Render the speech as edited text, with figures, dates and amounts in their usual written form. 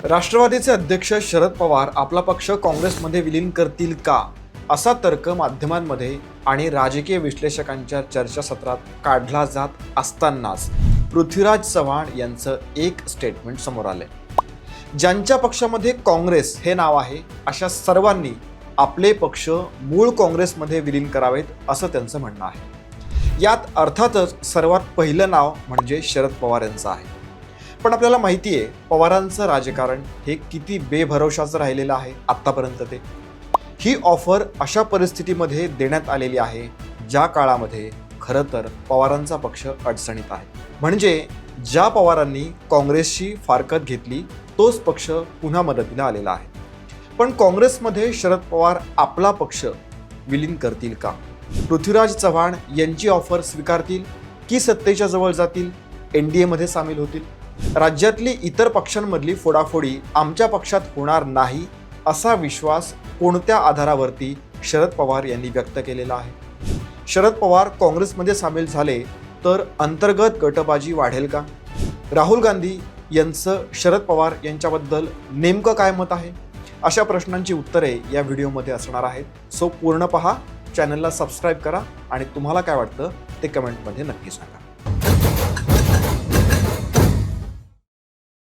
राष्ट्रवादीचे अध्यक्ष शरद पवार आपला पक्ष काँग्रेसमध्ये विलीन करतील का, असा तर्क माध्यमांमध्ये आणि राजकीय विश्लेषकांच्या चर्चासत्रात काढला जात असतानाच पृथ्वीराज चव्हाण यांचं एक स्टेटमेंट समोर आलंय. ज्यांच्या पक्षामध्ये काँग्रेस हे नाव आहे अशा सर्वांनी आपले पक्ष मूळ काँग्रेसमध्ये विलीन करावेत, असं त्यांचं म्हणणं आहे. यात अर्थातच सर्वात पहिलं नाव म्हणजे शरद पवार यांचं आहे. पण आपल्याला माहिती आहे पवारांचं राजकारण हे किती बेभरवशाचं राहिलेलं आहे आत्तापर्यंत. ही ऑफर अशा परिस्थितीमध्ये देण्यात आलेली आहे ज्या काळामध्ये खरं तर पवारांचा पक्ष अडचणीत आहे. म्हणजे ज्या पवारांनी काँग्रेसची फारकत घेतली तोच पक्ष पुन्हा मदतीला आलेला आहे. पण काँग्रेसमध्ये शरद पवार आपला पक्ष विलीन करतील का? पृथ्वीराज चव्हाण यांची ऑफर स्वीकारतील की सत्तेच्या जवळ जातील, NDA मध्ये सामील होतील? राज्यातली इतर पक्षांमधली फोडाफोडी आमच्या पक्षात होणार नाही असा विश्वास कोणत्या आधारावरती शरद पवार यांनी व्यक्त केलेला आहे? शरद पवार काँग्रेसमध्ये सामील झाले तर अंतर्गत गटबाजी वाढेल का? राहुल गांधी यांचं शरद पवार यांच्याबद्दल नेमकं काय मत आहे? अशा प्रश्नांची उत्तरे या व्हिडिओमध्ये असणार आहेत. सो पूर्ण पहा, चॅनलला सबस्क्राईब करा आणि तुम्हाला काय वाटतं ते कमेंटमध्ये नक्की सांगा.